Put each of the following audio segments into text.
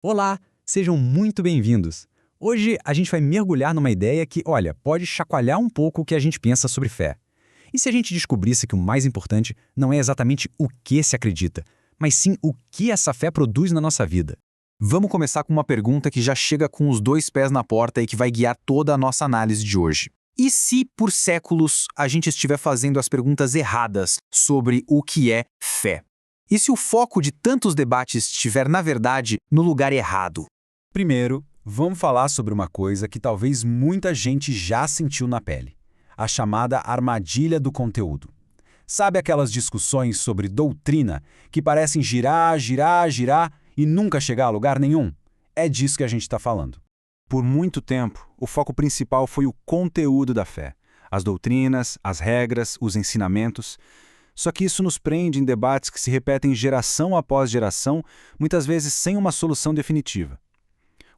Olá, sejam muito bem-vindos. Hoje a gente vai mergulhar numa ideia que, olha, pode chacoalhar um pouco o que a gente pensa sobre fé. E se a gente descobrisse que o mais importante não é exatamente o que se acredita, mas sim o que essa fé produz na nossa vida? Vamos começar com uma pergunta que já chega com os dois pés na porta e que vai guiar toda a nossa análise de hoje. E se, por séculos, a gente estiver fazendo as perguntas erradas sobre o que é fé? E se o foco de tantos debates estiver, na verdade, no lugar errado? Primeiro, vamos falar sobre uma coisa que talvez muita gente já sentiu na pele: a chamada armadilha do conteúdo. Sabe aquelas discussões sobre doutrina que parecem girar, girar, girar e nunca chegar a lugar nenhum? É disso que a gente está falando. Por muito tempo, o foco principal foi o conteúdo da fé. As doutrinas, as regras, os ensinamentos. Só que isso nos prende em debates que se repetem geração após geração, muitas vezes sem uma solução definitiva.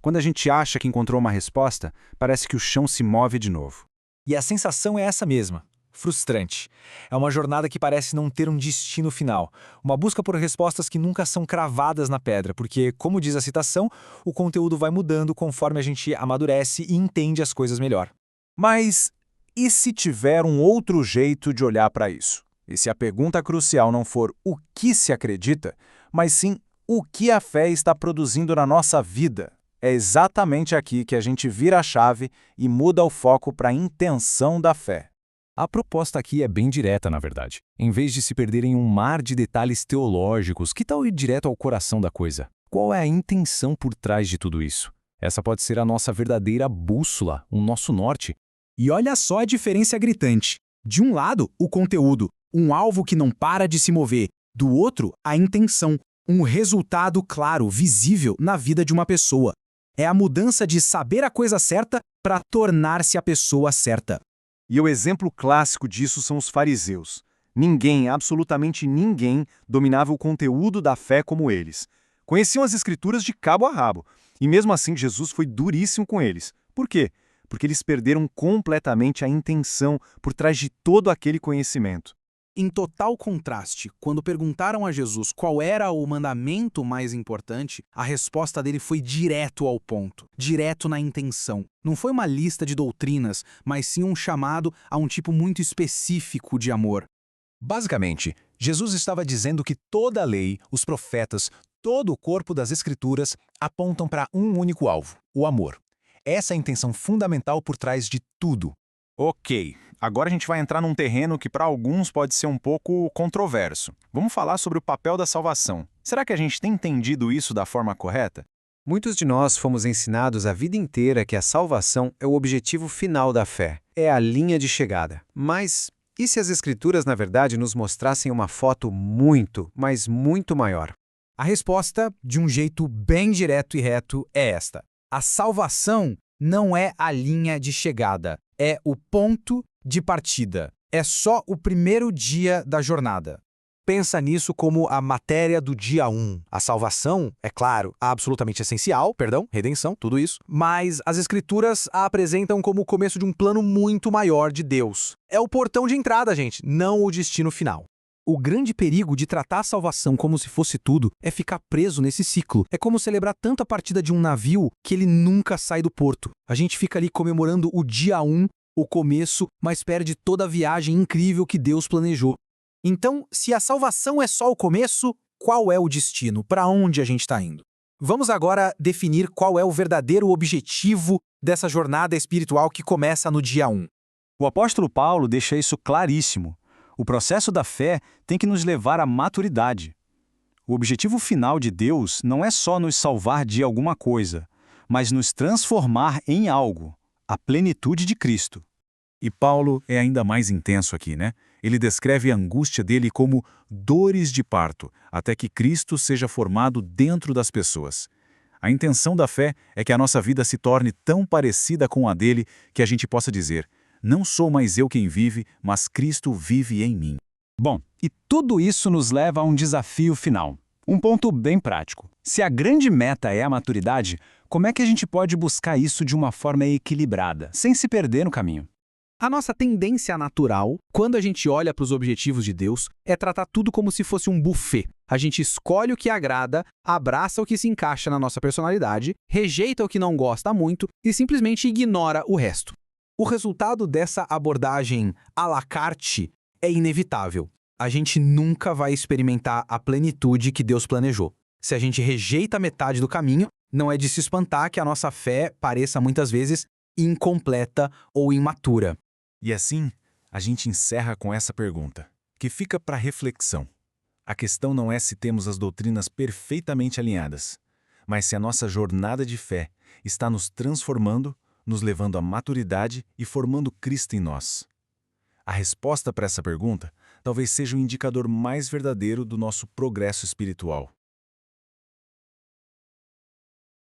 Quando a gente acha que encontrou uma resposta, parece que o chão se move de novo. E a sensação é essa mesma. Frustrante. É uma jornada que parece não ter um destino final. Uma busca por respostas que nunca são cravadas na pedra, porque, como diz a citação, o conteúdo vai mudando conforme a gente amadurece e entende as coisas melhor. Mas e se tiver um outro jeito de olhar para isso? E se a pergunta crucial não for o que se acredita, mas sim o que a fé está produzindo na nossa vida? É exatamente aqui que a gente vira a chave e muda o foco para a intenção da fé. A proposta aqui é bem direta, na verdade. Em vez de se perder em um mar de detalhes teológicos, que tal ir direto ao coração da coisa? Qual é a intenção por trás de tudo isso? Essa pode ser a nossa verdadeira bússola, o nosso norte. E olha só a diferença gritante. De um lado, o conteúdo, um alvo que não para de se mover. Do outro, a intenção, um resultado claro, visível na vida de uma pessoa. É a mudança de saber a coisa certa para tornar-se a pessoa certa. E o exemplo clássico disso são os fariseus. Ninguém, absolutamente ninguém, dominava o conteúdo da fé como eles. Conheciam as escrituras de cabo a rabo. E mesmo assim, Jesus foi duríssimo com eles. Por quê? Porque eles perderam completamente a intenção por trás de todo aquele conhecimento. Em total contraste, quando perguntaram a Jesus qual era o mandamento mais importante, a resposta dele foi direto ao ponto, direto na intenção. Não foi uma lista de doutrinas, mas sim um chamado a um tipo muito específico de amor. Basicamente, Jesus estava dizendo que toda a lei, os profetas, todo o corpo das Escrituras apontam para um único alvo: o amor. Essa é a intenção fundamental por trás de tudo. Ok, agora a gente vai entrar num terreno que para alguns pode ser um pouco controverso. Vamos falar sobre o papel da salvação. Será que a gente tem entendido isso da forma correta? Muitos de nós fomos ensinados a vida inteira que a salvação é o objetivo final da fé, é a linha de chegada. Mas e se as Escrituras, na verdade, nos mostrassem uma foto muito, mas muito maior? A resposta, de um jeito bem direto e reto, é esta. A salvação não é a linha de chegada, é o ponto de partida. É só o primeiro dia da jornada. Pensa nisso como a matéria do dia 1. A salvação, é claro, absolutamente essencial, redenção, tudo isso. Mas as Escrituras a apresentam como o começo de um plano muito maior de Deus. É o portão de entrada, gente, não o destino final. O grande perigo de tratar a salvação como se fosse tudo é ficar preso nesse ciclo. É como celebrar tanto a partida de um navio que ele nunca sai do porto. A gente fica ali comemorando o dia 1, o começo, mas perde toda a viagem incrível que Deus planejou. Então, se a salvação é só o começo, qual é o destino? Para onde a gente está indo? Vamos agora definir qual é o verdadeiro objetivo dessa jornada espiritual que começa no dia 1. O apóstolo Paulo deixa isso claríssimo. O processo da fé tem que nos levar à maturidade. O objetivo final de Deus não é só nos salvar de alguma coisa, mas nos transformar em algo, a plenitude de Cristo. E Paulo é ainda mais intenso aqui, né? Ele descreve a angústia dele como dores de parto, até que Cristo seja formado dentro das pessoas. A intenção da fé é que a nossa vida se torne tão parecida com a dele que a gente possa dizer: não sou mais eu quem vive, mas Cristo vive em mim. Bom, e tudo isso nos leva a um desafio final. Um ponto bem prático. Se a grande meta é a maturidade, como é que a gente pode buscar isso de uma forma equilibrada, sem se perder no caminho? A nossa tendência natural, quando a gente olha para os objetivos de Deus, é tratar tudo como se fosse um buffet. A gente escolhe o que agrada, abraça o que se encaixa na nossa personalidade, rejeita o que não gosta muito e simplesmente ignora o resto. O resultado dessa abordagem à la carte é inevitável. A gente nunca vai experimentar a plenitude que Deus planejou. Se a gente rejeita metade do caminho, não é de se espantar que a nossa fé pareça muitas vezes incompleta ou imatura. E assim, a gente encerra com essa pergunta, que fica para reflexão. A questão não é se temos as doutrinas perfeitamente alinhadas, mas se a nossa jornada de fé está nos transformando, nos levando à maturidade e formando Cristo em nós. A resposta para essa pergunta talvez seja o indicador mais verdadeiro do nosso progresso espiritual.